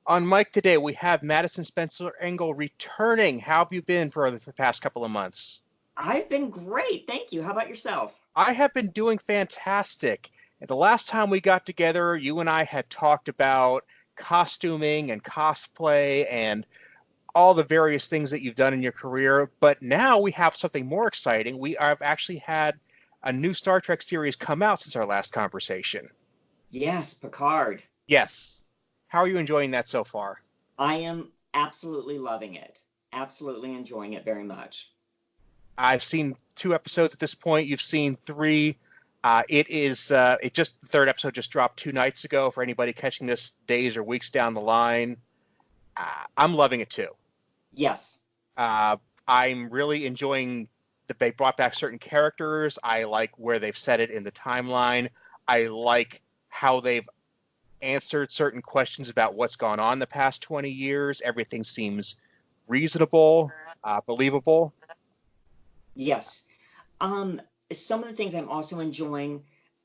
On Mike today, we have Madison Spencer Engle returning. How have you been for the past couple of months? I've been great. Thank you. How about yourself? I have been doing fantastic. And the last time we got together, you and I had talked about costuming and cosplay and all the various things that you've done in your career. But now we have something more exciting. We have actually had a new Star Trek series come out since our last conversation. Yes, Picard. Yes. How are you enjoying that so far? I am absolutely loving it. Absolutely enjoying it very much. I've seen 2 episodes at this point. You've seen three. The third episode just dropped 2 nights ago for anybody catching this days or weeks down the line. I'm loving it too. Yes. I'm really enjoying that they brought back certain characters. I like where they've set it in the timeline. I like how they've answered certain questions about what's gone on the past 20 years. Everything seems reasonable, believable. Yes. Some of the things I'm also enjoying,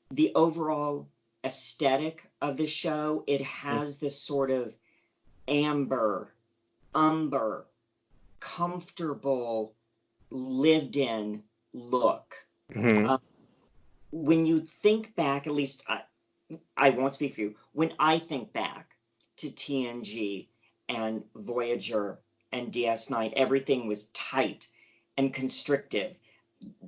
the overall aesthetic of the show, it has this sort of umber, comfortable, lived in look. Mm-hmm. When you think back, at least I won't speak for you, when I think back to TNG and Voyager and DS9, everything was tight and constrictive.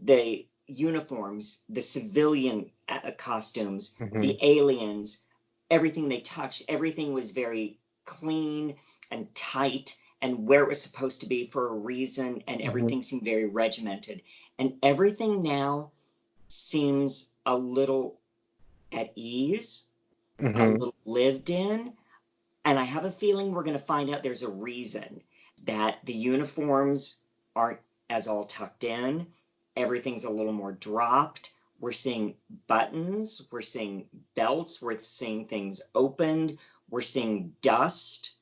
The uniforms, the civilian costumes, Mm-hmm. the aliens, everything they touched, everything was very clean and tight and where it was supposed to be for a reason, and Mm-hmm. everything seemed very regimented. And everything now seems a little at ease, a Mm-hmm. little lived in. And I have a feeling we're going to find out there's a reason that the uniforms aren't as all tucked in. Everything's a little more dropped. We're seeing buttons, we're seeing belts, we're seeing things opened, we're seeing dust.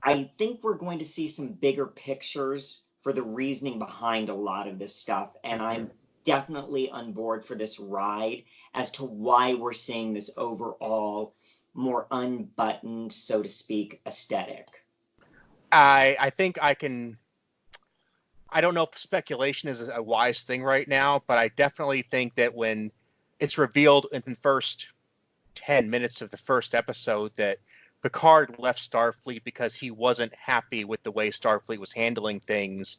I think we're going to see some bigger pictures for the reasoning behind a lot of this stuff. And I'm definitely on board for this ride as to why we're seeing this overall more unbuttoned, so to speak, aesthetic. I think I can. I don't know if speculation is a wise thing right now, but I definitely think that when it's revealed in the first 10 minutes of the first episode that Picard left Starfleet because he wasn't happy with the way Starfleet was handling things,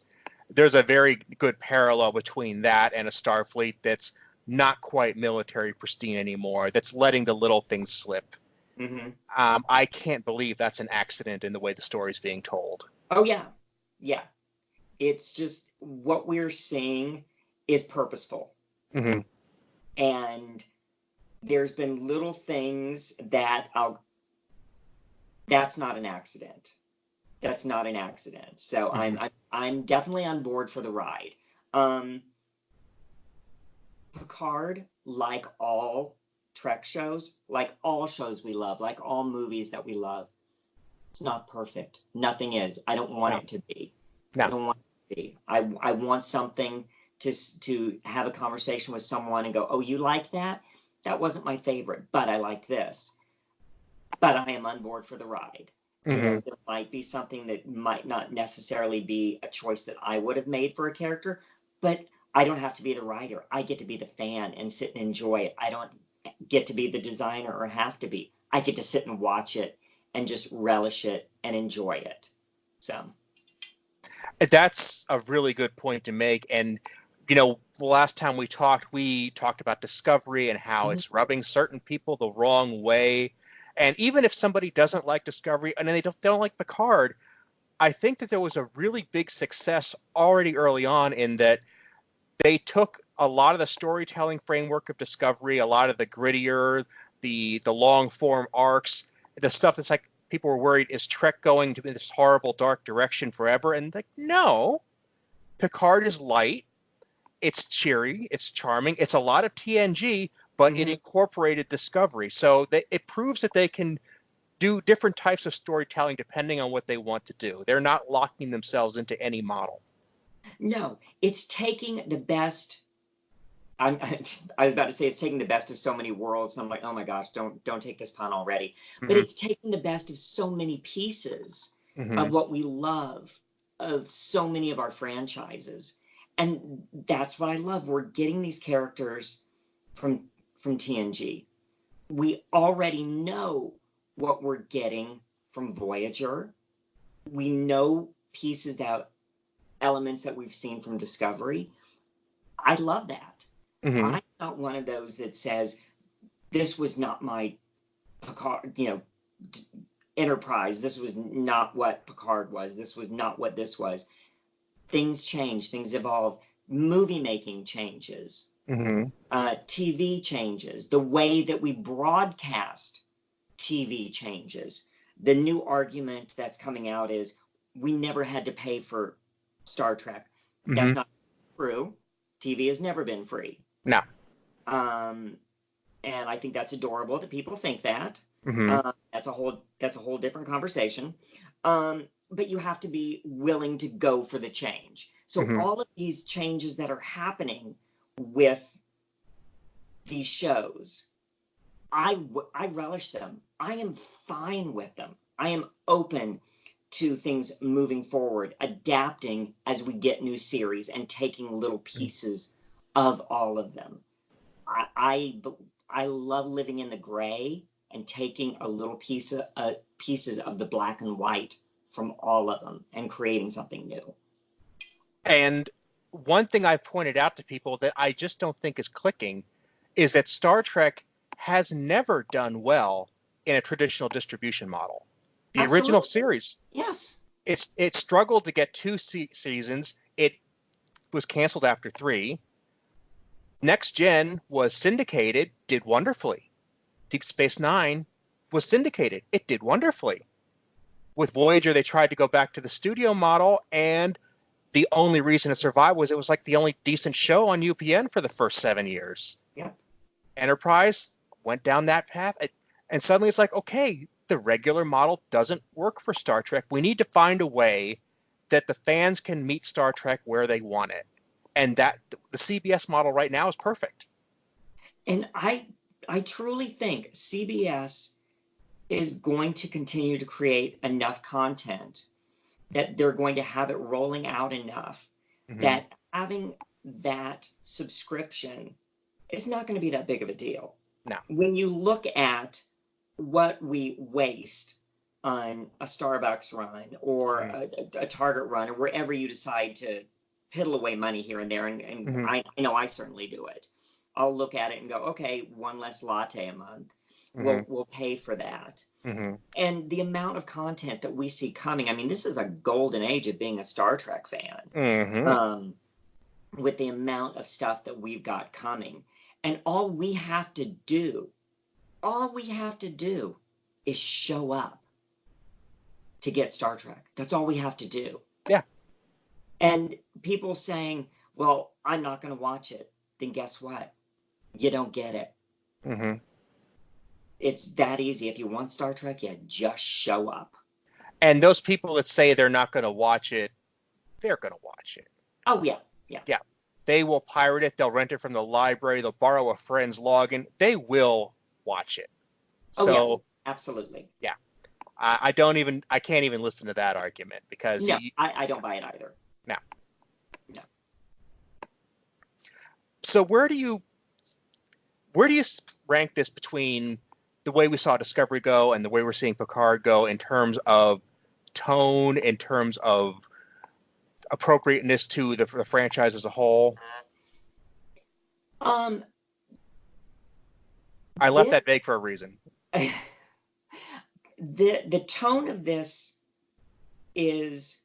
there's a very good parallel between that and a Starfleet that's not quite military pristine anymore, that's letting the little things slip. Mm-hmm. I can't believe that's an accident in the way the story's being told. Oh, yeah. Yeah. It's just what we're seeing is purposeful. Mm-hmm. And there's been little things that that's not an accident. That's not an accident. So Mm-hmm. I'm definitely on board for the ride. Picard, like all Trek shows, like all shows we love, like all movies that we love, it's not perfect. Nothing is. I don't want No, it to be. I no. don't want it to be. I want something to have a conversation with someone and go, oh, you liked that? That wasn't my favorite, but I liked this. But I am on board for the ride. Mm-hmm. There might be something that might not necessarily be a choice that I would have made for a character, but I don't have to be the writer. I get to be the fan and sit and enjoy it. I don't get to be the designer or have to be. I get to sit and watch it and just relish it and enjoy it. So, That's a really good point to make. And, the last time we talked about Discovery and how mhm. it's rubbing certain people the wrong way. And even if somebody doesn't like Discovery and then they don't like Picard, I think that there was a really big success already early on in that they took a lot of the storytelling framework of Discovery, a lot of the grittier, the long form arcs, the stuff that's like people were worried is Trek going to this horrible dark direction forever, and like no, Picard is light, it's cheery, it's charming, it's a lot of TNG, but it Mhm. incorporated Discovery, so it proves that they can do different types of storytelling depending on what they want to do. They're not locking themselves into any model. No, it's taking the best I'm, I was about to say it's taking the best of so many worlds, and I'm like, oh my gosh, don't take this pun already. But Mm-hmm. it's taking the best of so many pieces Mm-hmm. of what we love, of so many of our franchises, and that's what I love. We're getting these characters from TNG. We already know what we're getting from Voyager. We know pieces that elements that we've seen from Discovery. I love that. Mm-hmm. I'm not one of those that says this was not my Picard, Enterprise. This was not what Picard was. This was not what this was. Things change. Things evolve. Movie making changes. Mm-hmm. TV changes. The way that we broadcast TV changes. The new argument that's coming out is we never had to pay for Star Trek. Mm-hmm. That's not true. TV has never been free. No. And I think that's adorable that people think that. Mm-hmm. That's a whole different conversation. But you have to be willing to go for the change. So Mm-hmm. all of these changes that are happening with these shows, I relish them. I am fine with them. I am open to things moving forward, adapting as we get new series and taking little pieces of all of them. I love living in the gray and taking a little pieces of the black and white from all of them and creating something new. And one thing I've pointed out to people that I just don't think is clicking is that Star Trek has never done well in a traditional distribution model. The Absolutely. original series, Yes. it struggled to get 2 seasons. It was canceled after 3. Next Gen was syndicated, did wonderfully. Deep Space Nine was syndicated. It did wonderfully. With Voyager, they tried to go back to the studio model, and the only reason it survived was it was like the only decent show on UPN for the first 7 years. Yeah. Enterprise went down that path, and suddenly it's like, okay, the regular model doesn't work for Star Trek. We need to find a way that the fans can meet Star Trek where they want it. And that the CBS model right now is perfect. And I truly think CBS is going to continue to create enough content that they're going to have it rolling out enough that having that subscription is not going to be that big of a deal. No. When you look at what we waste on a Starbucks run or a Target run or wherever you decide to piddle away money here and there, and I know I certainly do it. I'll look at it and go, okay, one less latte a month. We'll pay for that. And the amount of content that we see coming, I mean, this is a golden age of being a Star Trek fan. With the amount of stuff that we've got coming. And all we have to do is show up to get Star Trek. That's all we have to do. Yeah. And people saying, well, I'm not going to watch it. Then guess what? You don't get it. It's that easy. If you want Star Trek, you just show up. And those people that say they're not going to watch it, they're going to watch it. Oh, yeah. Yeah. They will pirate it. They'll rent it from the library. They'll borrow a friend's login. They will watch it. So, yes, absolutely. Yeah. I can't even listen to that argument because no, I don't buy it either. No. No. So where do you rank this between the way we saw Discovery go and the way we're seeing Picard go in terms of tone, in terms of appropriateness to the franchise as a whole? I left that vague for a reason. The tone of this is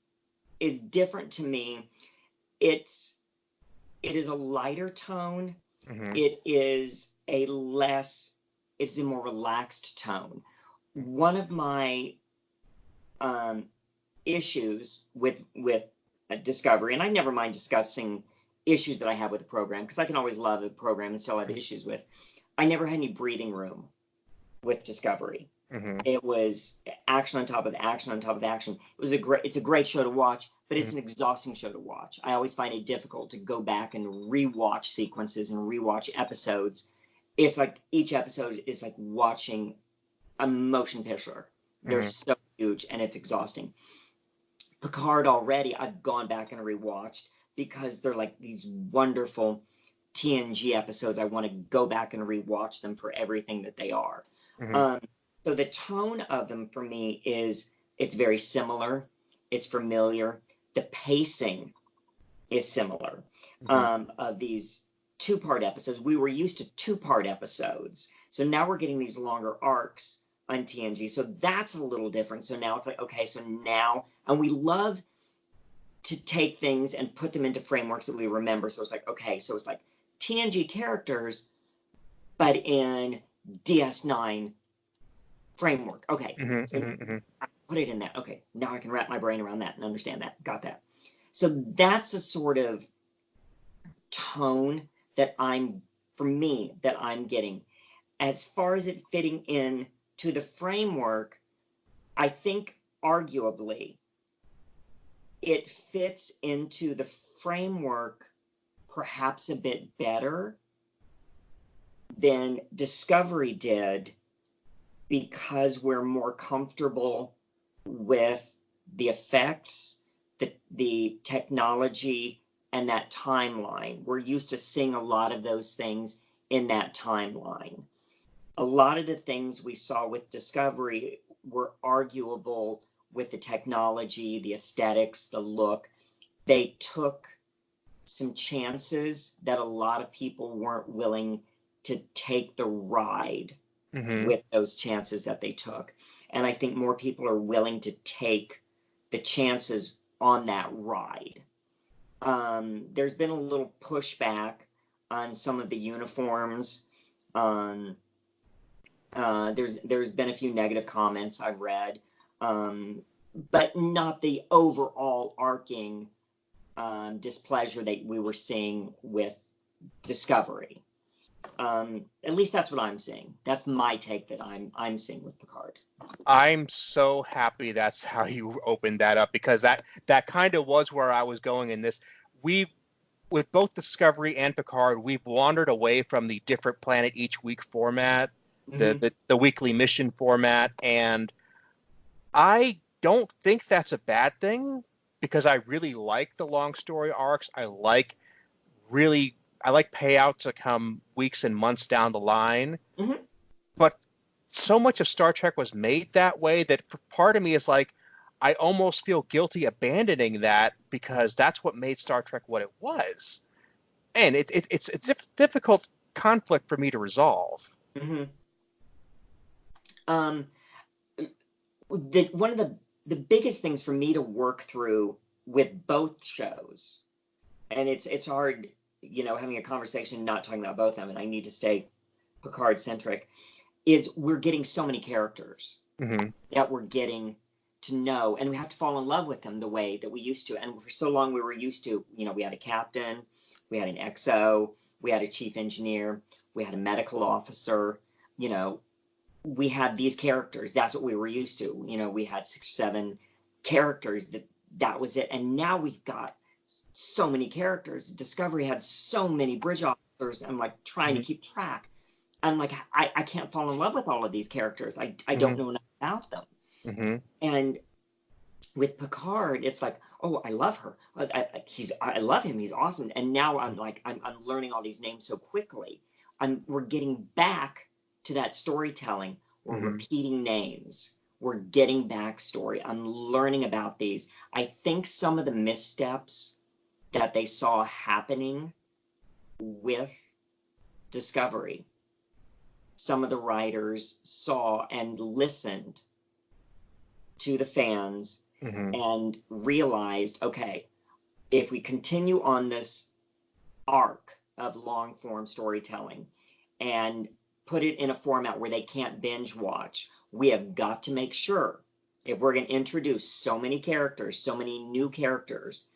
different to me. It is a lighter tone. It's a more relaxed tone. One of my issues with Discovery, and I never mind discussing issues that I have with the program because I can always love a program and still have issues with. I never had any breathing room with Discovery. Mm-hmm. It was action on top of action on top of action. It's a great show to watch, but it's an exhausting show to watch. I always find it difficult to go back and rewatch sequences and rewatch episodes. It's like each episode is like watching a motion picture. They're so huge and it's exhausting. Picard already, I've gone back and rewatched because they're like these wonderful TNG episodes. I want to go back and rewatch them for everything that they are. So the tone of them for me it's very similar. It's familiar. The pacing is similar. Of these two-part episodes, we were used to two-part episodes. So now we're getting these longer arcs on TNG. So that's a little different. So now it's like, okay, so now, and we love to take things and put them into frameworks that we remember. So it's like, okay, so it's like TNG characters, but in DS9 framework. Okay. I put it in that. Okay. Now I can wrap my brain around that and understand that. Got that. So that's a sort of tone that I'm getting. As far as it fitting in to the framework, I think arguably it fits into the framework perhaps a bit better than Discovery did, because we're more comfortable with the effects, the technology, and that timeline. We're used to seeing a lot of those things in that timeline. A lot of the things we saw with Discovery were arguable with the technology, the aesthetics, the look. They took some chances that a lot of people weren't willing to take the ride with those chances that they took. And I think more people are willing to take the chances on that ride. There's been a little pushback on some of the uniforms. There's been a few negative comments I've read, but not the overall arcing displeasure that we were seeing with Discovery. At least that's what I'm seeing. That's my take that I'm seeing with Picard. I'm so happy that's how you opened that up, because that kind of was where I was going in this. With both Discovery and Picard, we've wandered away from the different planet each week format, the weekly mission format, and I don't think that's a bad thing, because I really like the long story arcs. I like payouts that come weeks and months down the line. But so much of Star Trek was made that way that part of me is like, I almost feel guilty abandoning that, because that's what made Star Trek what it was. And it's a difficult conflict for me to resolve. One of the biggest things for me to work through with both shows, and it's hard, having a conversation not talking about both of them, and I need to stay Picard centric, is we're getting so many characters that we're getting to know, and we have to fall in love with them the way that we used to. And for so long we were used to, we had a captain, we had an XO, we had a chief engineer, we had a medical officer, we had these characters. That's what we were used to. We had 6, 7 characters. That was it. And now we've got so many characters. Discovery had so many bridge officers. I'm like trying to keep track. I'm like, I can't fall in love with all of these characters. I don't know enough about them. And with Picard, it's like, oh, I love her. I love him. He's awesome. And now I'm like, I'm learning all these names so quickly. We're getting back to that storytelling. We're repeating names. We're getting backstory. I'm learning about these. I think some of the missteps that they saw happening with Discovery, some of the writers saw and listened to the fans and realized, okay, if we continue on this arc of long form storytelling and put it in a format where they can't binge watch, we have got to make sure, if we're going to introduce so many characters, so many new characters,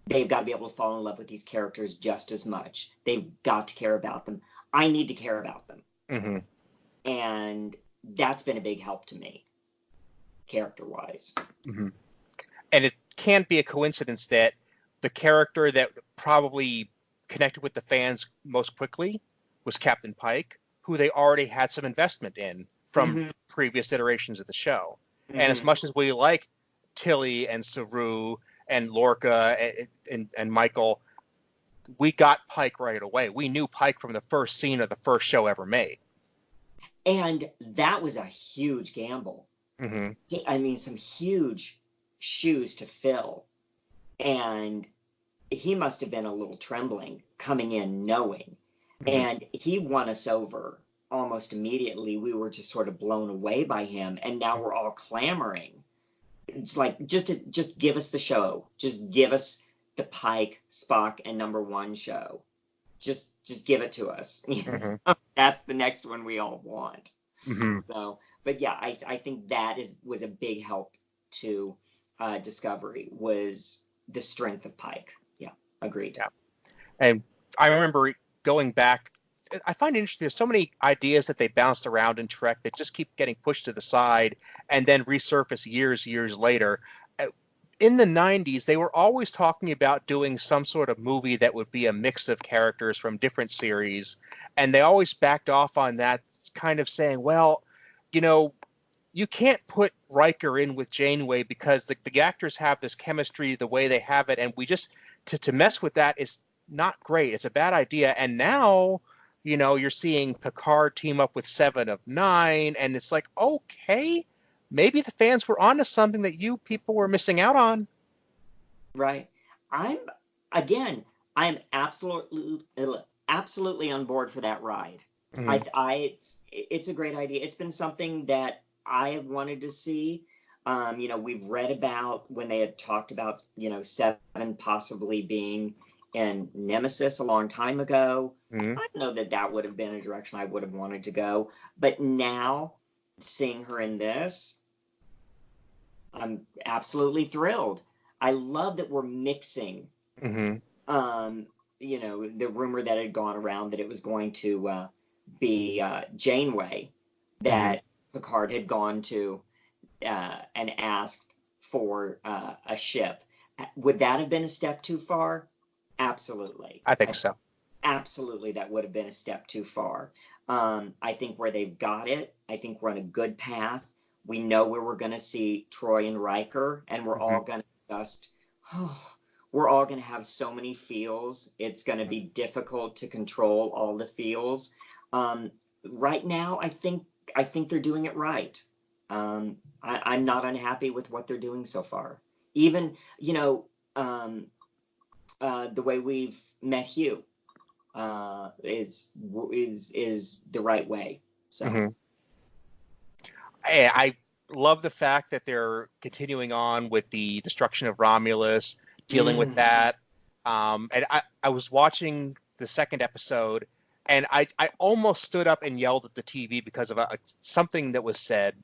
they've got to be able to fall in love with these characters just as much. They've got to care about them. I need to care about them. And that's been a big help to me, character-wise. Mm-hmm. And it can't be a coincidence that the character that probably connected with the fans most quickly was Captain Pike, who they already had some investment in from Mm-hmm. previous iterations of the show. Mm-hmm. And as much as we like Tilly and Saru and Lorca and Michael, we got Pike right away. We knew Pike from the first scene of the first show ever made. And that was a huge gamble. Mm-hmm. I mean, some huge shoes to fill. And he must have been a little trembling coming in knowing. Mm-hmm. And he won us over almost immediately. We were just sort of blown away by him. And now we're all clamoring. It's like, just give us the show. Just give us the Pike, Spock, and Number One show. Just give it to us. Mm-hmm. That's the next one we all want. Mm-hmm. So, but yeah, I think that was a big help to Discovery, was the strength of Pike. Yeah, agreed. Yeah. And I remember going back, I find it interesting, there's so many ideas that they bounced around in Trek that just keep getting pushed to the side and then resurface years later. In the 90s, they were always talking about doing some sort of movie that would be a mix of characters from different series. And they always backed off on that, kind of saying, well, you know, you can't put Riker in with Janeway because the actors have this chemistry the way they have it. And we just, to mess with that is not great. It's a bad idea. And now, you know, you're seeing Picard team up with Seven of Nine. And it's like, okay, maybe the fans were onto something that you people were missing out on. Right. I'm absolutely on board for that ride. Mm-hmm. It's a great idea. It's been something that I have wanted to see. You know, we've read about when they had talked about, you know, Seven possibly being in Nemesis a long time ago. Mm-hmm. I don't know that would have been a direction I would have wanted to go. But now, seeing her in this, I'm absolutely thrilled. I love that we're mixing. Mm-hmm. You know, the rumor that had gone around that it was going to be Janeway, that mm-hmm. Picard had gone to and asked for a ship. Would that have been a step too far? Absolutely. I think so. Absolutely, that would have been a step too far. I think where they've got it, I think we're on a good path. We know where we're going to see Troy and Riker, and we're mm-hmm. all going to just, we're all going to have so many feels. It's going to be difficult to control all the feels. Right now, I think they're doing it right. I'm not unhappy with what they're doing so far. Even, you know, the way we've met Hugh is the right way. So. Mm-hmm. I love the fact that they're continuing on with the destruction of Romulus, dealing with that. And I was watching the second episode, and I almost stood up and yelled at the TV because of something that was said,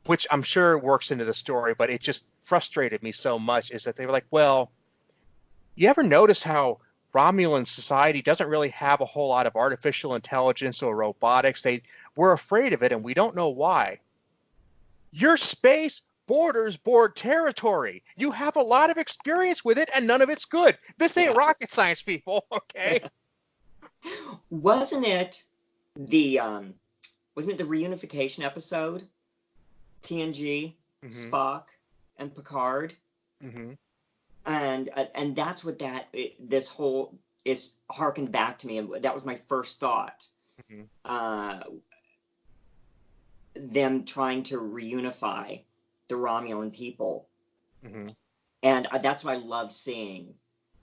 which I'm sure works into the story, but it just frustrated me so much, is that they were like, well, you ever notice how Romulan society doesn't really have a whole lot of artificial intelligence or robotics? We're afraid of it, and we don't know why. Your space borders board territory. You have a lot of experience with it, and none of it's good. This ain't rocket science, people. Okay. Wasn't it the reunification episode? TNG, mm-hmm. Spock, and Picard. Mm-hmm. And that's what this whole is harkened back to me, and that was my first thought. Mm-hmm. Them trying to reunify the Romulan people, mm-hmm. and that's why I love seeing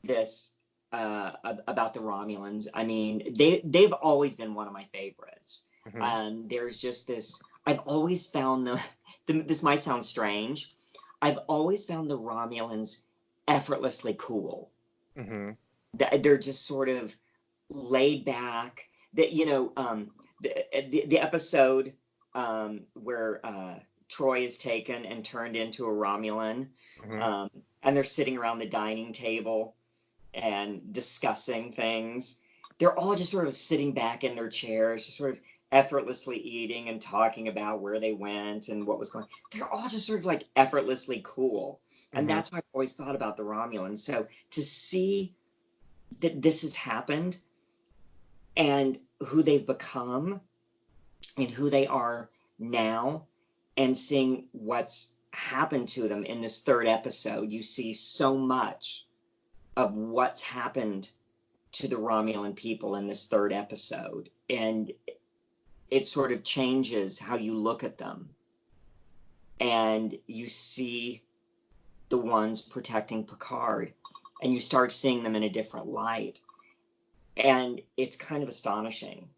this about the Romulans. I mean, they've always been one of my favorites. Mm-hmm. There's just this. I've always found this might sound strange. I've always found the Romulans effortlessly cool. Mm-hmm. They're just sort of laid back. That, you know, the episode where Troy is taken and turned into a Romulan, mm-hmm. And they're sitting around the dining table and discussing things. They're all just sort of sitting back in their chairs, just sort of effortlessly eating and talking about where they went and what was going on. They're all just sort of like effortlessly cool. And Mm-hmm. that's what I've always thought about the Romulans. So to see that this has happened and who they've become and who they are now, and seeing what's happened to them in this third episode, you see so much of what's happened to the Romulan people in this third episode. And it sort of changes how you look at them. And you see the ones protecting Picard, and you start seeing them in a different light. And it's kind of astonishing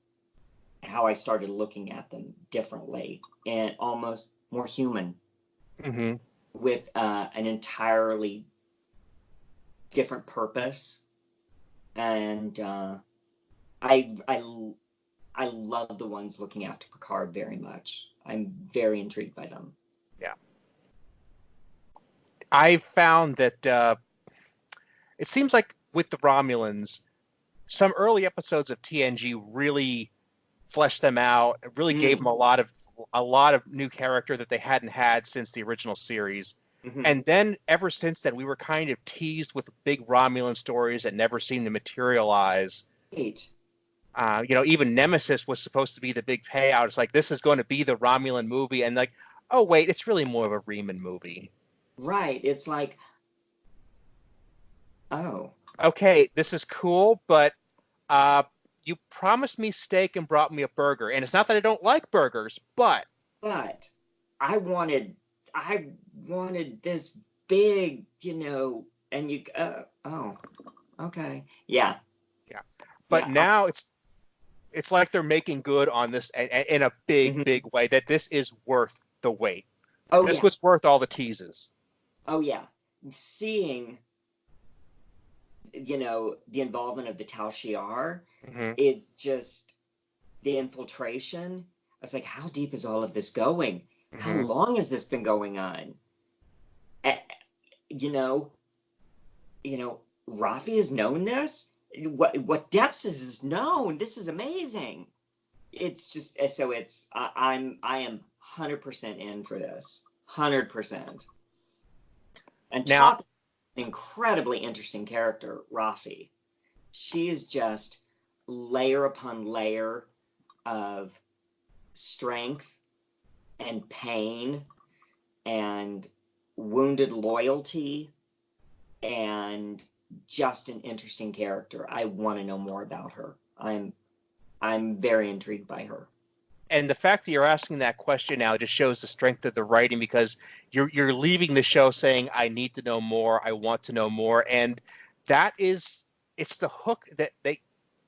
how I started looking at them differently and almost more human, Mm-hmm. with an entirely different purpose. And I love the ones looking after Picard very much. I'm very intrigued by them. Yeah. I found that it seems like with the Romulans, some early episodes of TNG really fleshed them out. It really gave them a lot of new character that they hadn't had since the original series. Mm-hmm. And then ever since then, we were kind of teased with big Romulan stories that never seemed to materialize. Great. Even Nemesis was supposed to be the big payout. It's like, this is going to be the Romulan movie. And like, oh, wait, it's really more of a Riemann movie. Right. It's like, oh. Okay, this is cool, but you promised me steak and brought me a burger. And it's not that I don't like burgers, but I wanted this big, and you, oh, okay. Yeah. yeah. But Yeah. now it's like they're making good on this in a big, big way, that this is worth the wait. Oh, this yeah. was worth all the teases. Oh, yeah. Seeing, the involvement of the Tal Shiar, is just the infiltration. I was like, how deep is all of this going? How long has this been going on? Rafi has known this. What depths is this known? This is amazing. It's just so it's I am 100% in for this. 100%. And Now, talk an incredibly interesting character, Rafi. She is just layer upon layer of strength and pain and wounded loyalty, and just an interesting character. I want to know more about her. I'm very intrigued by her. And the fact that you're asking that question now just shows the strength of the writing, because you're leaving the show saying, I need to know more, I want to know more, and it's the hook that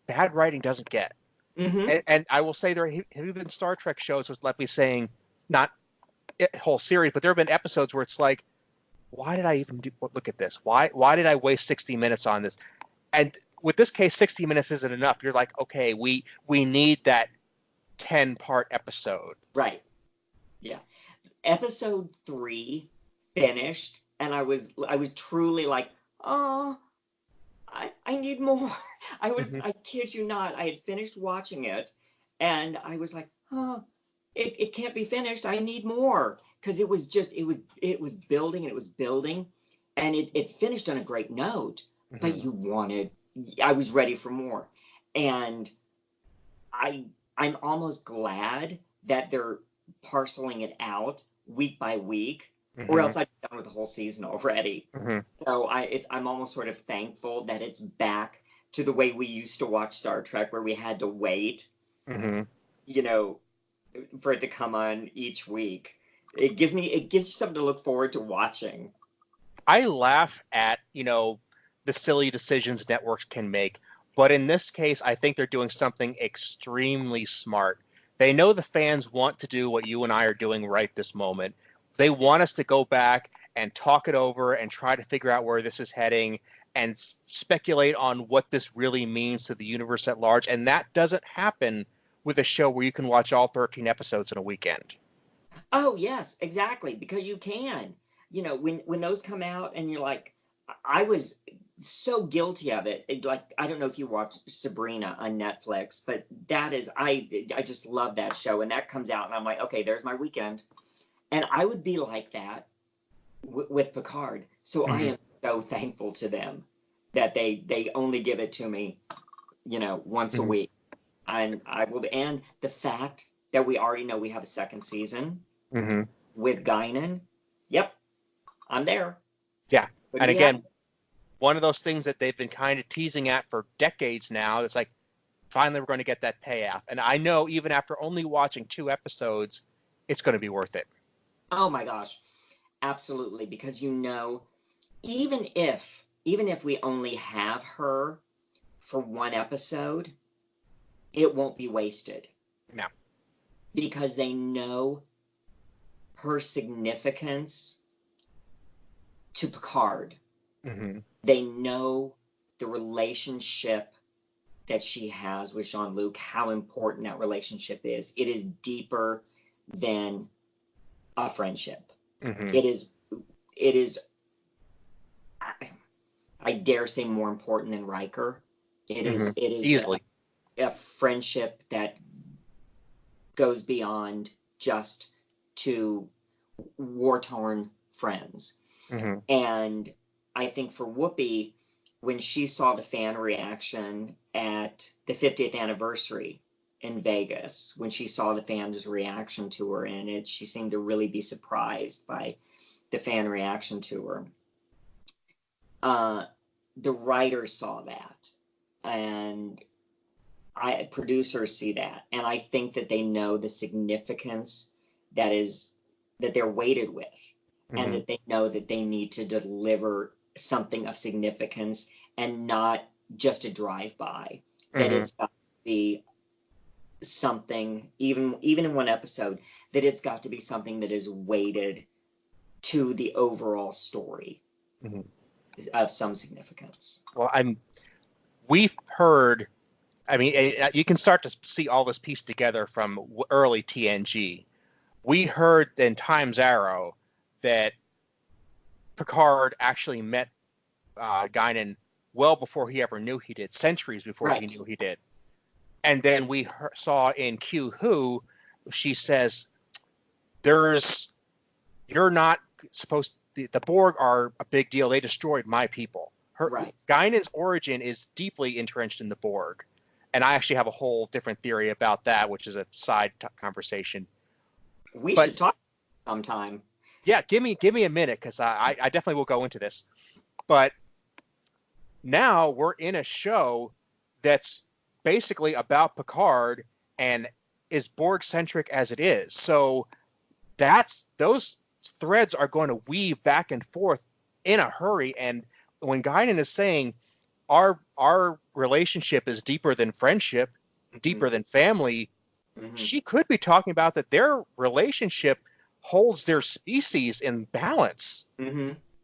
bad writing doesn't get. And I will say, there have been Star Trek shows with, let me saying, not a whole series, but there have been episodes where it's like, why did I even look at this? Why did I waste 60 minutes on this? And with this case, 60 minutes isn't enough. You're like, okay, we need that 10-part episode. Right. Yeah. Episode 3 finished, and I was truly like, oh, I need more. I kid you not, I had finished watching it, and I was like, oh, it can't be finished. I need more. Because it was building, and it was building, and it finished on a great note, but I was ready for more. And I'm almost glad that they're parceling it out week by week, or else I'd be done with the whole season already. So I'm almost sort of thankful that it's back to the way we used to watch Star Trek, where we had to wait, for it to come on each week. It gives you something to look forward to watching. I laugh at, the silly decisions networks can make. But in this case, I think they're doing something extremely smart. They know the fans want to do what you and I are doing right this moment. They want us to go back and talk it over and try to figure out where this is heading and speculate on what this really means to the universe at large. And that doesn't happen with a show where you can watch all 13 episodes in a weekend. Oh, yes, exactly. Because you can. When those come out and you're like, I was so guilty of it. Like, I don't know if you watched Sabrina on Netflix, but that is, I just love that show. And that comes out, and I'm like, okay, there's my weekend. And I would be like that with Picard. So I am so thankful to them that they only give it to me, once a week. And and the fact that we already know we have a second season with Guinan, yep, I'm there. Yeah. But and again, one of those things that they've been kind of teasing at for decades now. It's like, finally, we're going to get that payoff. And I know even after only watching 2 episodes, it's going to be worth it. Oh my gosh. Absolutely. Because even if we only have her for 1 episode, it won't be wasted. No. Because they know her significance to Picard. They know the relationship that she has with Jean-Luc, how important that relationship is. It is deeper than a friendship. It is I dare say more important than Riker. It is easily a friendship that goes beyond just to war-torn friends. And I think for Whoopi, when she saw the fan reaction at the 50th anniversary in Vegas, when she saw the fans' reaction to her in it, she seemed to really be surprised by the fan reaction to her. The writers saw that, and producers see that, and I think that they know the significance that they're weighted with, and that they know that they need to deliver something of significance and not just a drive-by. That it's got to be something, even in 1 episode, that it's got to be something that is weighted to the overall story of some significance. Well, we've heard, you can start to see all this piece together from early TNG. We heard in Time's Arrow that Picard actually met Guinan well before he ever knew he did, centuries before he knew he did. And then we saw in Q Who, she says, you're not supposed, the Borg are a big deal. They destroyed my people. Guinan's origin is deeply entrenched in the Borg. And I actually have a whole different theory about that, which is a side conversation. We should talk sometime. Yeah, give me a minute, because I definitely will go into this. But now we're in a show that's basically about Picard and is Borg-centric as it is. So those threads are going to weave back and forth in a hurry. And when Guinan is saying our relationship is deeper than friendship, deeper than family, she could be talking about that their relationship holds their species in balance.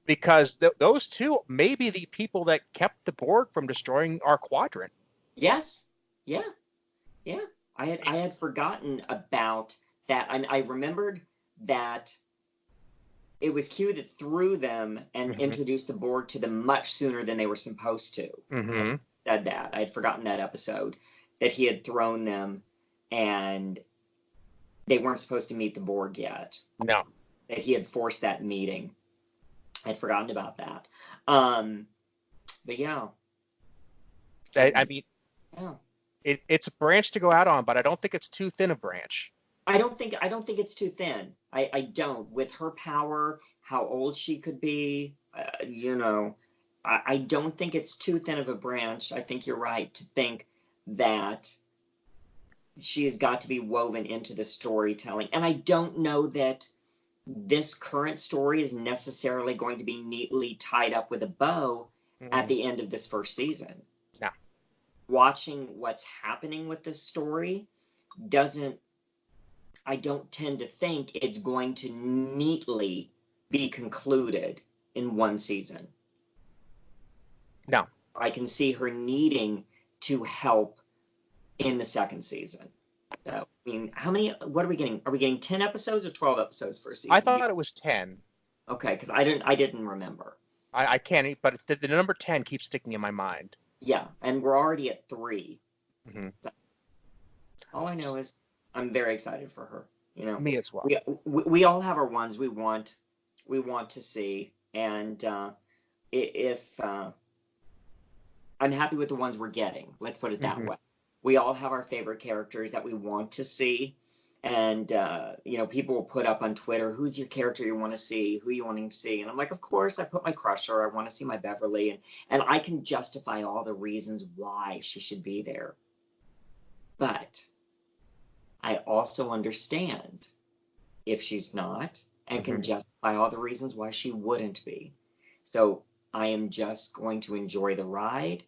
Because those two may be the people that kept the Borg from destroying our quadrant. Yes. Yeah. I had forgotten about that. I remembered that it was Q that threw them and introduced the Borg to them much sooner than they were supposed to. Said that. I had forgotten that episode, that he had thrown them and they weren't supposed to meet the Borg yet. No. That he had forced that meeting. I'd forgotten about that. But yeah. It's a branch to go out on, but I don't think it's too thin a branch. I don't think it's too thin. I don't. With her power, how old she could be, I don't think it's too thin of a branch. I think you're right to think that she has got to be woven into the storytelling. And I don't know that this current story is necessarily going to be neatly tied up with a bow at the end of this first season. No. Watching what's happening with this story I don't tend to think it's going to neatly be concluded in 1 season. No. I can see her needing to help in the 2nd season. So, what are we getting? Are we getting 10 episodes or 12 episodes for a season? I thought it was 10. Okay, because I didn't remember. I can't, but the number 10 keeps sticking in my mind. Yeah, and we're already at 3. Mm-hmm. So all I know is I'm very excited for her. You know, Me as well. we all have our ones we want to see, and if I'm happy with the ones we're getting. Let's put it that Mm-hmm. way. We all have our favorite characters that we want to see. And, people will put up on Twitter, who's your character you want to see? Who you wanting to see? And I'm like, of course, I put my Crusher. I want to see my Beverly. And I can justify all the reasons why she should be there. But I also understand if she's not and can justify all the reasons why she wouldn't be. So I am just going to enjoy the ride.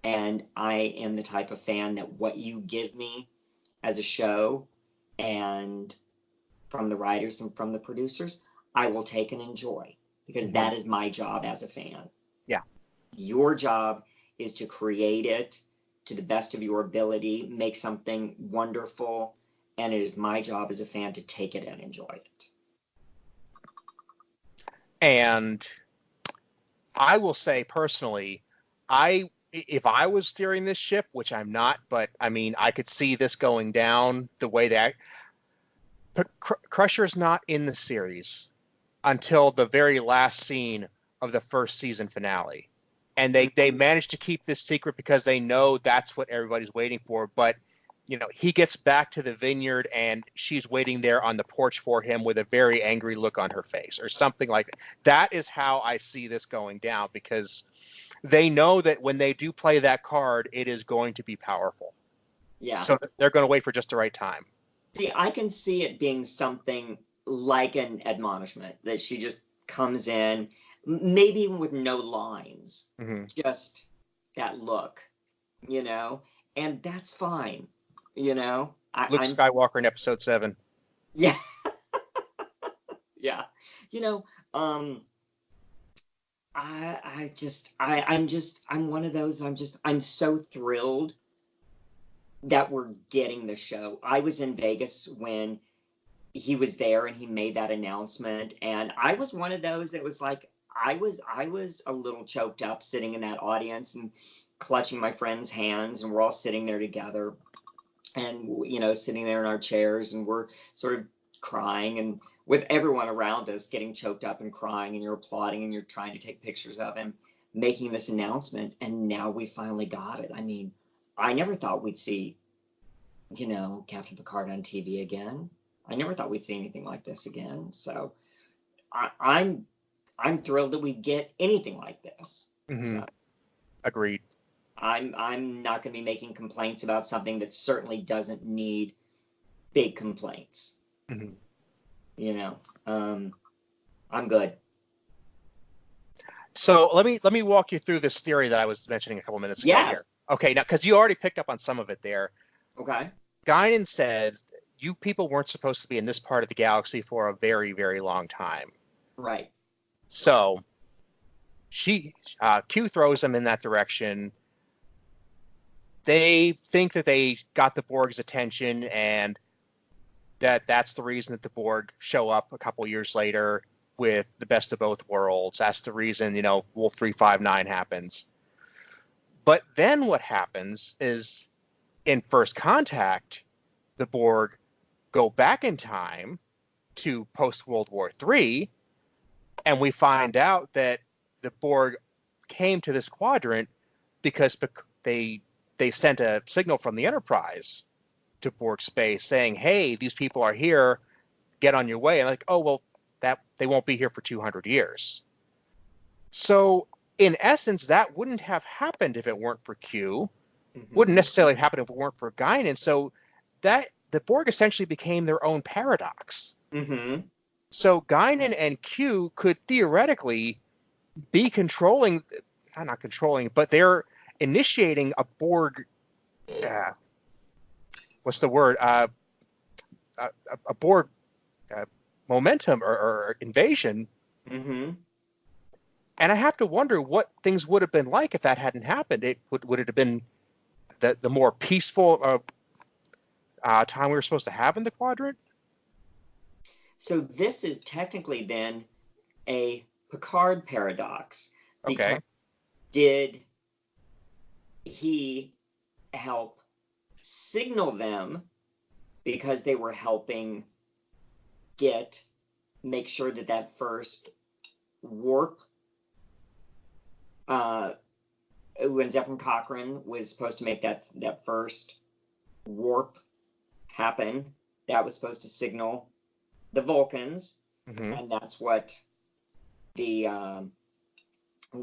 And I am the type of fan that what you give me as a show and from the writers and from the producers, I will take and enjoy because that is my job as a fan. Yeah. Your job is to create it to the best of your ability, make something wonderful, and it is my job as a fan to take it and enjoy it. And I will say personally, if I was steering this ship, which I'm not, but I mean, I could see this going down the way that Crusher's not in the series until the very last scene of the first season finale. And they managed to keep this secret because they know that's what everybody's waiting for. But, he gets back to the vineyard and she's waiting there on the porch for him with a very angry look on her face or something like that. That is how I see this going down because they know that when they do play that card, it is going to be powerful. Yeah. So they're going to wait for just the right time. See, I can see it being something like an admonishment that she just comes in, maybe even with no lines, just that look, and that's fine, Luke Skywalker in Episode 7. Yeah. Yeah. I'm one of those, I'm so thrilled that we're getting the show. I was in Vegas when he was there and he made that announcement, and I was one of those that was like, I was a little choked up sitting in that audience and clutching my friend's hands, and we're all sitting there together and sitting there in our chairs, and we're sort of crying, and with everyone around us getting choked up and crying, and you're applauding and you're trying to take pictures of him making this announcement, and now we finally got it. I mean, I never thought we'd see, Captain Picard on TV again. I never thought we'd see anything like this again. So I'm thrilled that we get anything like this. Mm-hmm. So, agreed. I'm not going to be making complaints about something that certainly doesn't need big complaints. I'm good. So let me walk you through this theory that I was mentioning a couple minutes ago. Yes. Here. Okay, now because you already picked up on some of it there. Okay. Guinan said you people weren't supposed to be in this part of the galaxy for a very, very long time. Right. So Q throws them in that direction. They think that they got the Borg's attention and that's the reason that the Borg show up a couple years later with the best of both worlds. That's the reason, Wolf 359 happens. But then what happens is in First Contact, the Borg go back in time to post-World War III, and we find out that the Borg came to this quadrant because they sent a signal from the Enterprise to Borg space saying, hey, these people are here, get on your way. And like, oh, well, that they won't be here for 200 years. So in essence, that wouldn't have happened if it weren't for Q. Wouldn't necessarily happen if it weren't for Guinan. So that the Borg essentially became their own paradox. So Guinan and Q could theoretically be controlling, not controlling, but they're initiating a Borg. What's the word? A Borg momentum or invasion. And I have to wonder what things would have been like if that hadn't happened. Would it have been the more peaceful time we were supposed to have in the quadrant? So this is technically then a Picard paradox. Okay. Did he help signal them because they were helping make sure that first warp, when Zephyr Cochrane was supposed to make that first warp happen, that was supposed to signal the Vulcans, and that's what the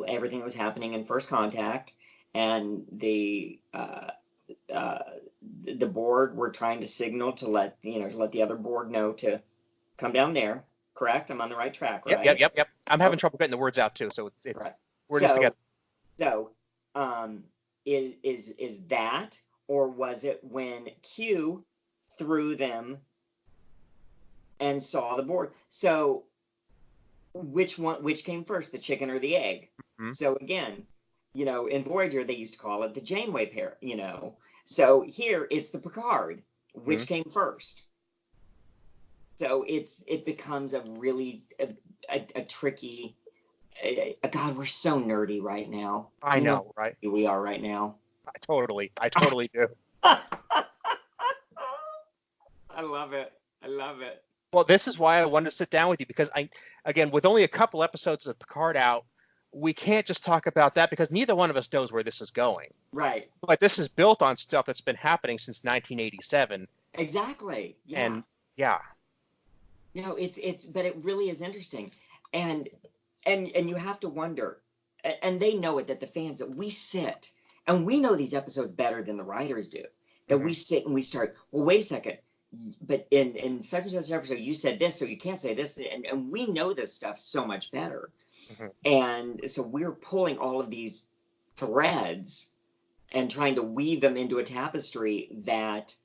everything that was happening in First Contact, and the Borg were trying to signal to let the other Borg know to come down there. Correct? I'm on the right track, right? Yep. I'm having trouble getting the words out too, so it's right. We're just together. So, is that, or was it when Q threw them and saw the Borg? So, which came first, the chicken or the egg? So again, in Voyager they used to call it the Janeway pair. So here it's the Picard. Which came first? So it becomes a really a tricky. God, we're so nerdy right now. I know, right? We are right now. I totally do. I love it. Well, this is why I wanted to sit down with you, because again, with only a couple episodes of Picard out, we can't just talk about that because neither one of us knows where this is going. Right. But this is built on stuff that's been happening since 1987. Exactly. Yeah. And yeah. But it really is interesting. And you have to wonder, and they know it, that the fans, that we sit and we know these episodes better than the writers do. That we sit and we start, well, wait a second, but in such and such episode you said this, so you can't say this, and we know this stuff so much better. And so we're pulling all of these threads and trying to weave them into a tapestry that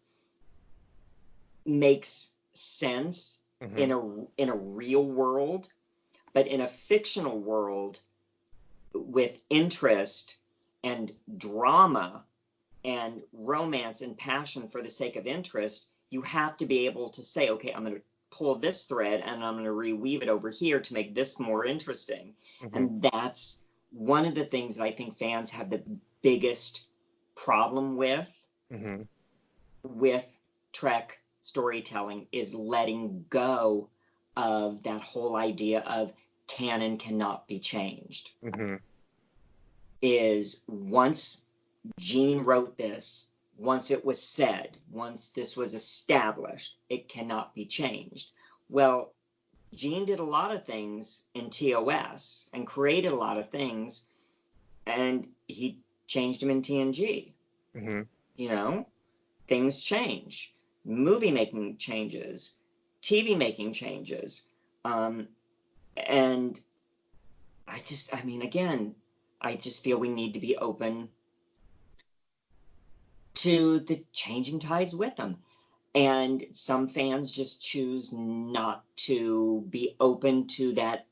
makes sense in a real world, but in a fictional world with interest and drama and romance and passion for the sake of interest, you have to be able to say, okay, I'm going to pull this thread and I'm going to reweave it over here to make this more interesting. And that's one of the things that I think fans have the biggest problem with Trek storytelling, is letting go of that whole idea of canon cannot be changed. Is once Gene wrote this, once it was said, once this was established, it cannot be changed. Well, Gene did a lot of things in TOS and created a lot of things, and he changed them in TNG. Things change. Movie making changes. TV making changes. And I just feel we need to be open to the changing tides with them. And some fans just choose not to be open to that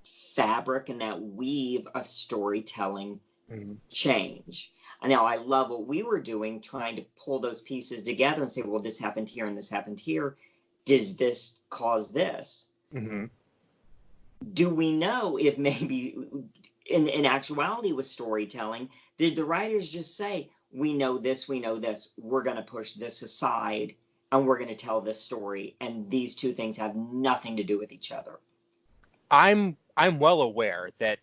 fabric and that weave of storytelling change. And now I love what we were doing, trying to pull those pieces together and say, well, this happened here and this happened here. Does this cause this? Do we know if maybe in actuality with storytelling, did the writers just say, we know this, we're going to push this aside, and we're going to tell this story, and these two things have nothing to do with each other? I'm well aware that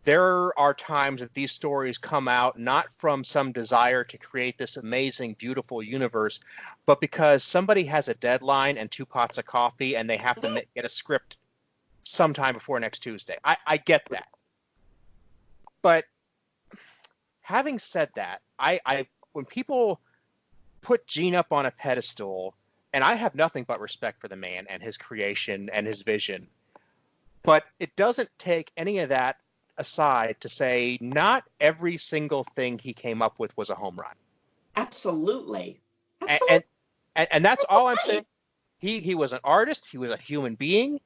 there are times that these stories come out not from some desire to create this amazing, beautiful universe, but because somebody has a deadline and 2 pots of coffee, and they have to get a script sometime before next Tuesday. I get that. But having said that, I when people put Gene up on a pedestal, and I have nothing but respect for the man and his creation and his vision, but it doesn't take any of that aside to say not every single thing he came up with was a home run. Absolutely. And that's all I'm saying. He was an artist. He was a human being.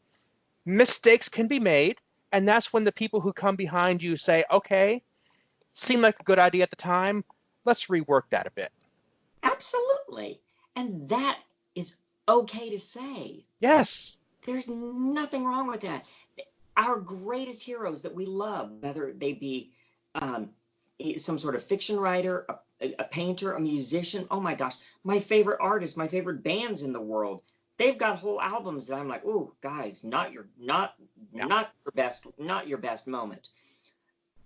Mistakes can be made, and that's when the people who come behind you say, okay, seemed like a good idea at the time, let's rework that a bit. Absolutely. And that is okay to say. Yes. There's nothing wrong with that. our greatest heroes that we love, whether they be some sort of fiction writer, a painter, a musician. Oh my gosh, my favorite artists, my favorite bands in the world. They've got whole albums that I'm like, oh, guys, not your best moment.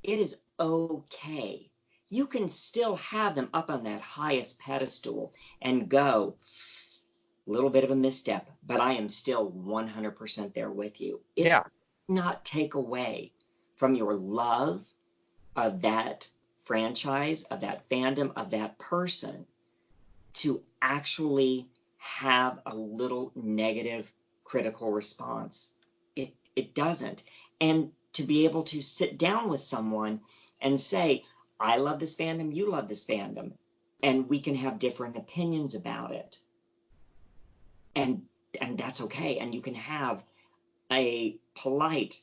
It is okay. You can still have them up on that highest pedestal and go, a little bit of a misstep, but I am still 100% there with you. It Yeah. does not take away from your love of that franchise, of that fandom, of that person, to actually have a little negative critical response. It doesn't. And to be able to sit down with someone and say, I love this fandom, you love this fandom, and we can have different opinions about it. And that's okay. And you can have a polite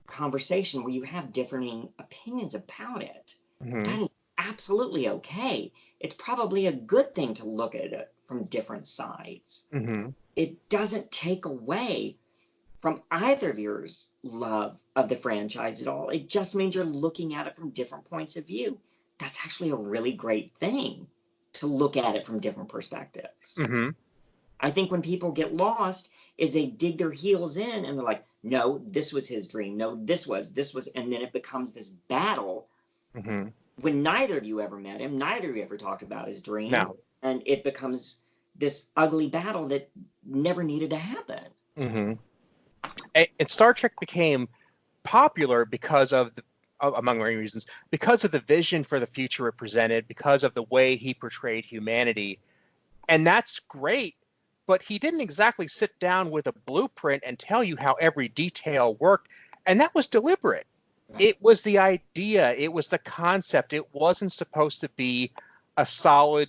conversation where you have differing opinions about it. Mm-hmm. That is absolutely okay. It's probably a good thing to look at it from different sides. Mm-hmm. It doesn't take away from either of yours love of the franchise at all. It just means you're looking at it from different points of view. That's actually a really great thing, to look at it from different perspectives. Mm-hmm. I think when people get lost is they dig their heels in and they're like, no, this was his dream. No, this was, and then it becomes this battle Mm-hmm. when neither of you ever met him, neither of you ever talked about his dream. No. And it becomes this ugly battle that never needed to happen. Mm-hmm. And Star Trek became popular because of among many reasons, because of the vision for the future it presented, because of the way he portrayed humanity. And that's great, but he didn't exactly sit down with a blueprint and tell you how every detail worked. And that was deliberate. Right. It was the idea. It was the concept. It wasn't supposed to be a solid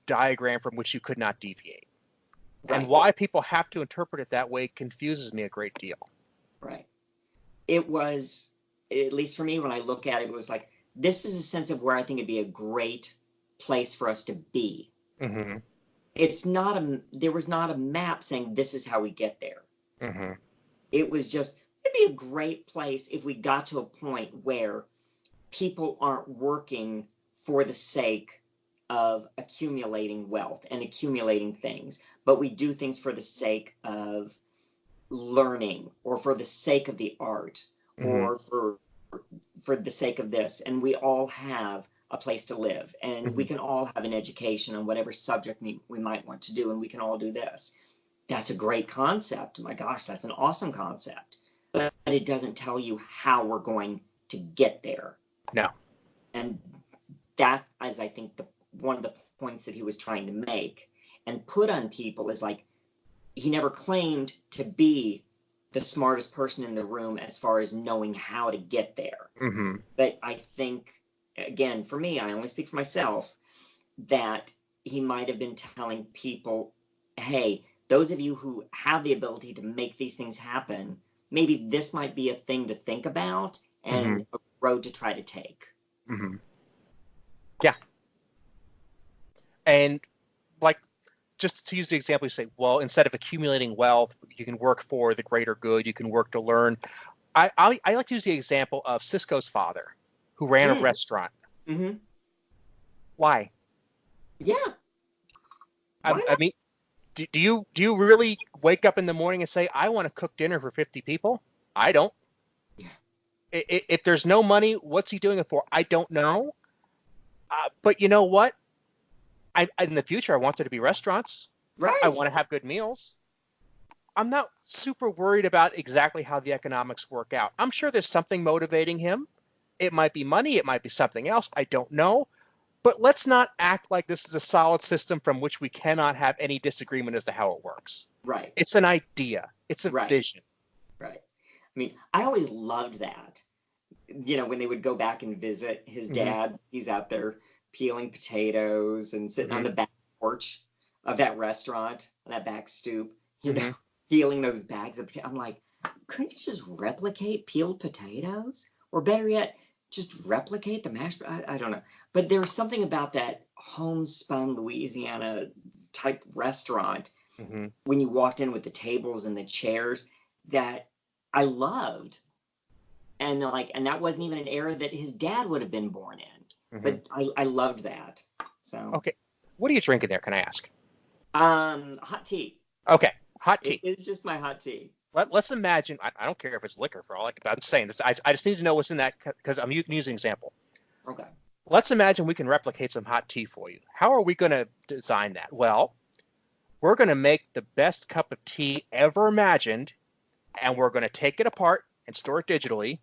diagram from which you could not deviate. Right. And why people have to interpret it that way confuses me a great deal. Right. It was, at least for me, when I look at it, it was like, this is a sense of where I think it'd be a great place for us to be. Mm-hmm. There was not a map saying this is how we get there. Mm-hmm. It was just, it'd be a great place if we got to a point where people aren't working for the sake of accumulating wealth and accumulating things, but we do things for the sake of learning, or for the sake of the art, mm-hmm. or for the sake of this, and we all have a place to live, and mm-hmm. we can all have an education on whatever subject we might want to do, and we can all do this. That's a great concept. My gosh, that's an awesome concept. But it doesn't tell you how we're going to get there. No. And that is, I think, one of the points that he was trying to make and put on people is like, he never claimed to be the smartest person in the room as far as knowing how to get there. Mm-hmm. But I think, again, for me, I only speak for myself, that he might have been telling people, hey, those of you who have the ability to make these things happen, maybe this might be a thing to think about and mm-hmm. a road to try to take. Mm-hmm. Yeah. And like, just to use the example, you say, well, instead of accumulating wealth, you can work for the greater good, you can work to learn. I like to use the example of Sisko's father, who ran a restaurant. Mm-hmm. Why? Yeah. I mean, do you really wake up in the morning and say, I want to cook dinner for 50 people? I don't. If there's no money, what's he doing it for? I don't know. But you know what? In the future, I want there to be restaurants. Right. I want to have good meals. I'm not super worried about exactly how the economics work out. I'm sure there's something motivating him. It might be money. It might be something else. I don't know. But let's not act like this is a solid system from which we cannot have any disagreement as to how it works. Right. It's an idea. It's a vision. Right. I mean, I always loved that. You know, when they would go back and visit his dad, mm-hmm. he's out there peeling potatoes and sitting mm-hmm. on the back porch of that restaurant, on that back stoop, you know, peeling those bags of potatoes. I'm like, couldn't you just replicate peeled potatoes? Or better yet, just replicate the mashed potatoes? I don't know. But there was something about that homespun Louisiana type restaurant mm-hmm. when you walked in with the tables and the chairs that I loved. And that wasn't even an era that his dad would have been born in. Mm-hmm. But I loved that. So Okay. What are you drinking there, can I ask? hot tea. Okay, hot tea. It's just my hot tea. Let's imagine, I don't care if it's liquor for all I can, I'm saying this, I just need to know what's in that because I'm using an example. Okay. Let's imagine we can replicate some hot tea for you. How are we going to design that? Well, we're going to make the best cup of tea ever imagined, and we're going to take it apart and store it digitally.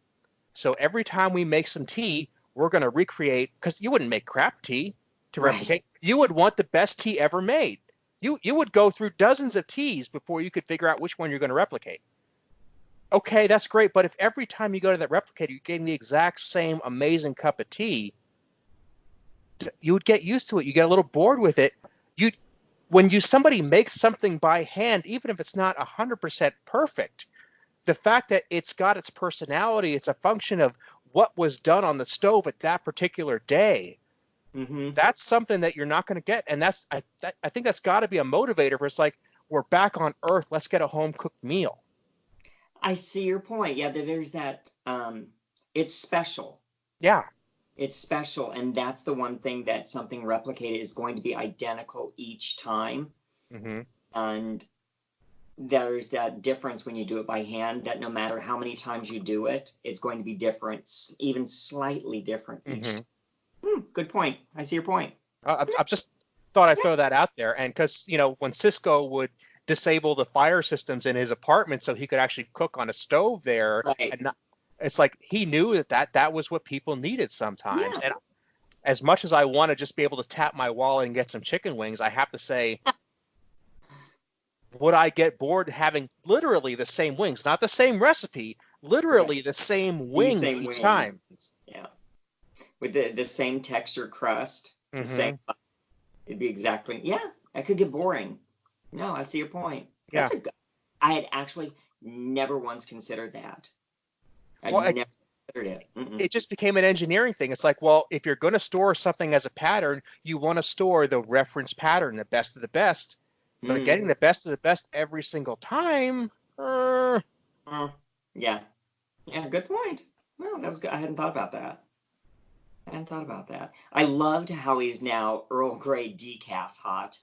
So every time we make some tea, we're going to recreate, because you wouldn't make crap tea to replicate. Right. You would want the best tea ever made. You would go through dozens of teas before you could figure out which one you're going to replicate. Okay, that's great, but if every time you go to that replicator, you're getting the exact same amazing cup of tea, you would get used to it. You get a little bored with it. When somebody makes something by hand, even if it's not 100% perfect, the fact that it's got its personality, it's a function of what was done on the stove at that particular day. Mm-hmm. That's something that you're not going to get, and I think that's got to be a motivator for it's like, we're back on Earth. Let's get a home cooked meal. I see your point. Yeah, there's that. It's special. Yeah, it's special, and that's the one thing that something replicated is going to be identical each time. Mm-hmm. And there's that difference when you do it by hand. That no matter how many times you do it, it's going to be different, even slightly different each time. Good point. I see your point. I just thought I'd throw that out there. And because, when Cisco would disable the fire systems in his apartment so he could actually cook on a stove there. Right. And it's like he knew that was what people needed sometimes. Yeah. And as much as I want to just be able to tap my wallet and get some chicken wings, I have to say, would I get bored having literally the same wings? Not the same recipe, literally the same wings each time. Yeah. With the same texture crust, the same, it'd be exactly, that could get boring. No, I see your point. I had actually never once considered that. I never considered it. It just became an engineering thing. It's like, well, if you're going to store something as a pattern, you want to store the reference pattern, the best of the best. But getting the best of the best every single time. Yeah, good point. No, that was good. I hadn't thought about that. I loved how he's now Earl Grey decaf hot.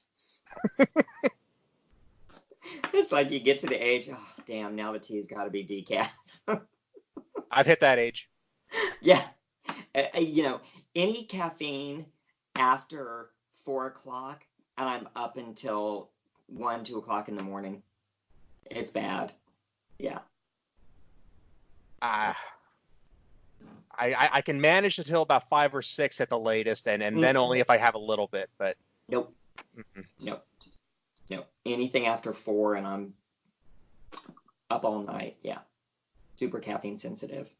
It's like you get to the age, oh, damn, now the tea's got to be decaf. I've hit that age. Yeah. Any caffeine after 4 o'clock, and I'm up until 1, 2 o'clock in the morning. It's bad. Yeah. I can manage until about 5 or 6 at the latest, and then only if I have a little bit. But nope. Nope. Anything after 4, and I'm up all night. Yeah. Super caffeine sensitive.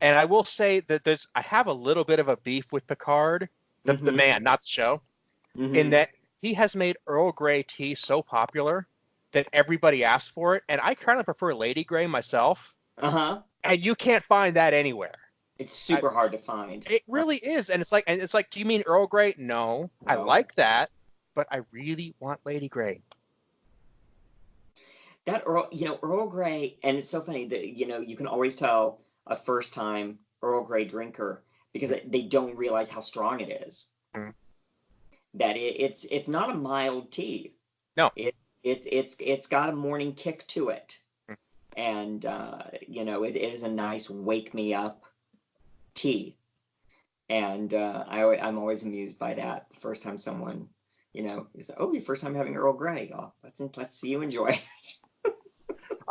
And I will say that I have a little bit of a beef with Picard, the man, not the show, in that he has made Earl Grey tea so popular that everybody asks for it, and I kind of prefer Lady Grey myself. And you can't find that anywhere. It's super hard to find. It really is, and it's like, do you mean Earl Grey? No, I like that, but I really want Lady Grey. That Earl Grey, and it's so funny that you can always tell a first-time Earl Grey drinker because they don't realize how strong it is. That it's not a mild tea. No, it's got a morning kick to it, and it is a nice wake me up tea, and I'm always amused by that. The first time someone is, oh, your first time having Earl Grey, let's see you enjoy it.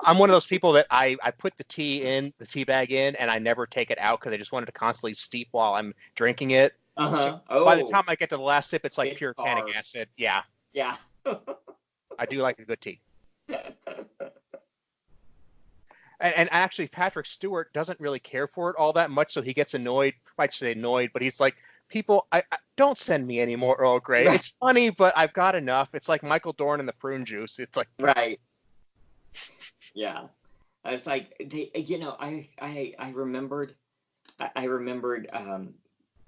I'm one of those people that I put the tea bag in, and I never take it out because I just wanted to constantly steep while I'm drinking it. So by the time I get to the last sip, it's like pure tannic acid. Yeah. Yeah. I do like a good tea. And actually, Patrick Stewart doesn't really care for it all that much, so he gets annoyed. I might say annoyed, but he's like, people, I don't send me any more Earl Grey. Right. It's funny, but I've got enough. It's like Michael Dorn and the prune juice. It's like right. Yeah, it's like I remembered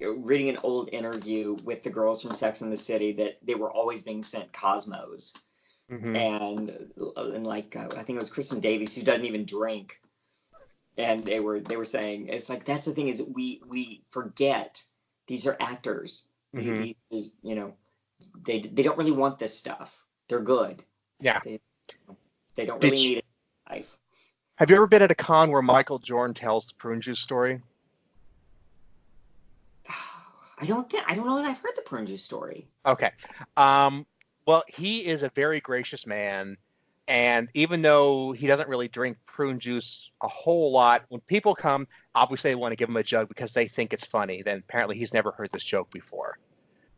reading an old interview with the girls from Sex and the City that they were always being sent Cosmos, and like I think it was Kristen Davies, who doesn't even drink, And they were saying, it's like, that's the thing, is we forget these are actors. Mm-hmm. They don't really want this stuff. They're good. Yeah. They don't really need it in life. Have you ever been at a con where Michael Jordan tells the prune juice story? I don't know that I've heard the prune juice story. Okay. Well, he is a very gracious man, and even though he doesn't really drink prune juice a whole lot, when people come, obviously they want to give him a jug because they think it's funny. Then apparently he's never heard this joke before.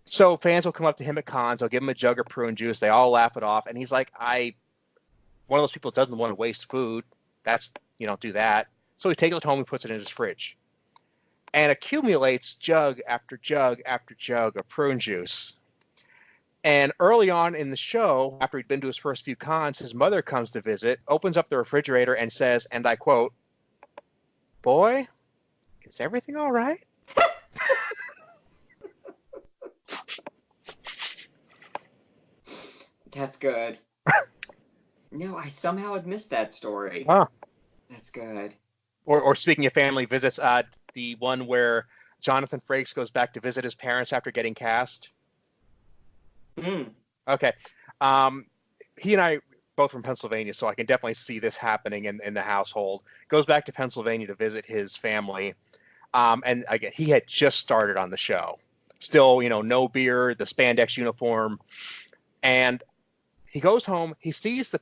So fans will come up to him at cons, they'll give him a jug of prune juice, they all laugh it off, and he's like, one of those people doesn't want to waste food. Don't do that. So he takes it home and puts it in his fridge and accumulates jug after jug after jug of prune juice. And early on in the show, after he'd been to his first few cons, his mother comes to visit, opens up the refrigerator and says, and I quote, "Boy, is everything all right?" That's good. No, I somehow had missed that story. Huh. That's good. Or speaking of family visits, the one where Jonathan Frakes goes back to visit his parents after getting cast. Okay. He and I both from Pennsylvania, so I can definitely see this happening in the household. Goes back to Pennsylvania to visit his family. And again, he had just started on the show. Still, no beard, the spandex uniform. And he goes home, he sees the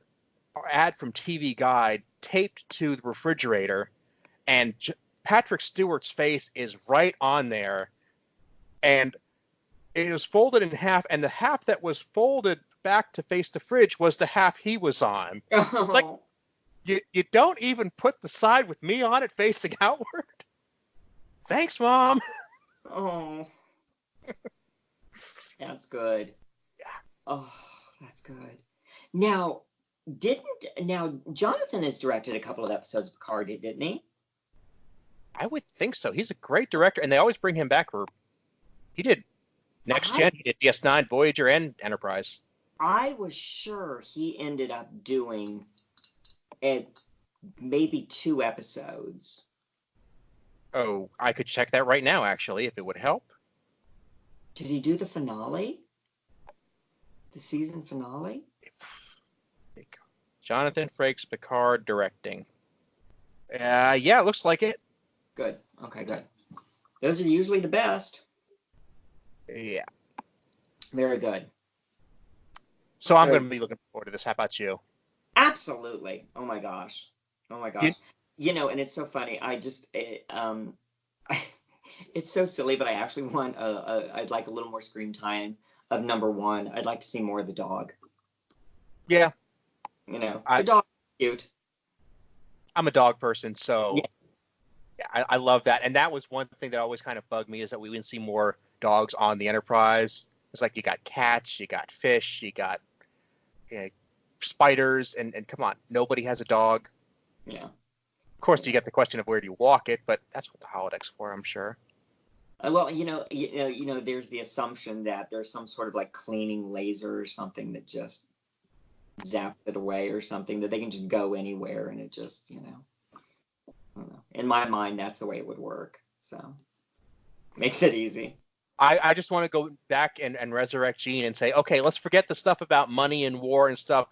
ad from TV Guide taped to the refrigerator, and Patrick Stewart's face is right on there. And it was folded in half, and the half that was folded back to face the fridge was the half he was on. Oh. It's like, you don't even put the side with me on it facing outward? Thanks, Mom. Oh. That's good. Yeah. Oh, that's good. Now, Jonathan has directed a couple of episodes of Picard, didn't he? I would think so. He's a great director, and they always bring him back he did Next Gen, he did DS9, Voyager, and Enterprise. I was sure he ended up doing maybe 2 episodes. Oh, I could check that right now, actually, if it would help. Did he do the finale? The season finale? Jonathan Frakes, Picard directing. Yeah, it looks like it. Good. Okay, good. Those are usually the best. Yeah. Very good. So I'm going to be looking forward to this. How about you? Absolutely. Oh my gosh. And it's so funny. It's so silly, but I actually want I'd like a little more screen time of number 1. I'd like to see more of the dog. Yeah. The dog is cute. I'm a dog person, so yeah, I love that. And that was one thing that always kind of bugged me, is that we wouldn't see more dogs on the Enterprise. It's like you got cats, you got fish, you got spiders, and come on, nobody has a dog. Yeah. Of course, you get the question of where do you walk it, but that's what the holodecks for, I'm sure. Well, there's the assumption that there's some sort of like cleaning laser or something that just zaps it away, or something that they can just go anywhere, and it just, I don't know. In my mind, that's the way it would work. So makes it easy. I just want to go back and resurrect Gene and say, okay, let's forget the stuff about money and war and stuff.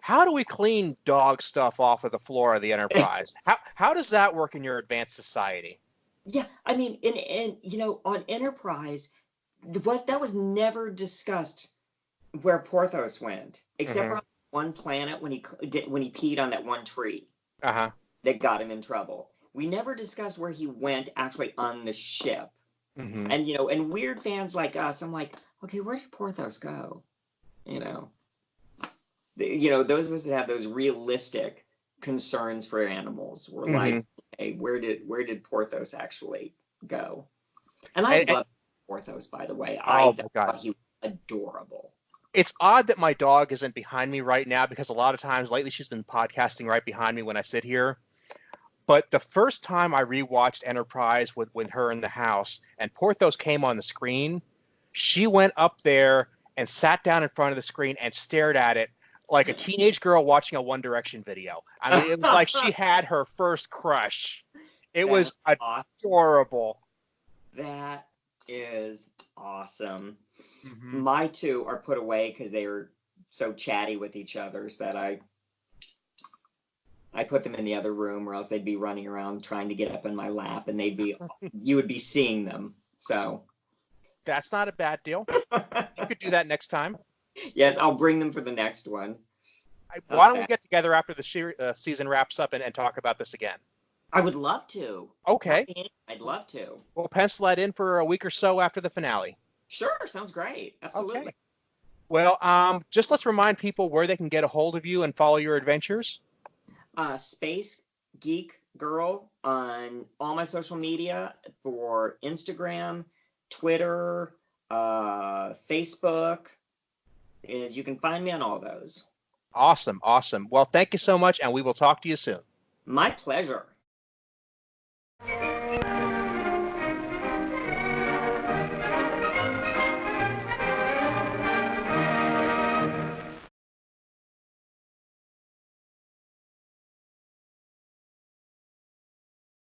How do we clean dog stuff off of the floor of the Enterprise? How does that work in your advanced society? Yeah, I mean, on Enterprise, that was never discussed where Porthos went, except for on one planet when he peed on that one tree. That got him in trouble. We never discussed where he went actually on the ship. And and weird fans like us, I'm like, okay, where did Porthos go? Those of us that have those realistic concerns for animals were like, hey, where did Porthos actually go? And I love Porthos, by the way. I thought he was adorable. It's odd that my dog isn't behind me right now, because a lot of times lately she's been podcasting right behind me when I sit here. But the first time I rewatched Enterprise with her in the house and Porthos came on the screen, she went up there and sat down in front of the screen and stared at it like a teenage girl watching a One Direction video. I mean, it was like she had her first crush. It was adorable. That is awesome. Mm-hmm. My two are put away because they are so chatty with each other that I put them in the other room, or else they'd be running around trying to get up in my lap, and you would be seeing them. So that's not a bad deal. You could do that next time. Yes, I'll bring them for the next one. Why don't we get together after the season wraps up and talk about this again? I would love to. Okay. I'd love to. We'll pencil that in for a week or so after the finale. Sure, sounds great. Absolutely. Okay. Well, just let's remind people where they can get a hold of you and follow your adventures. Space Geek Girl on all my social media for Instagram, Twitter, Facebook. You can find me on all those. Awesome. Well, thank you so much, and we will talk to you soon. My pleasure.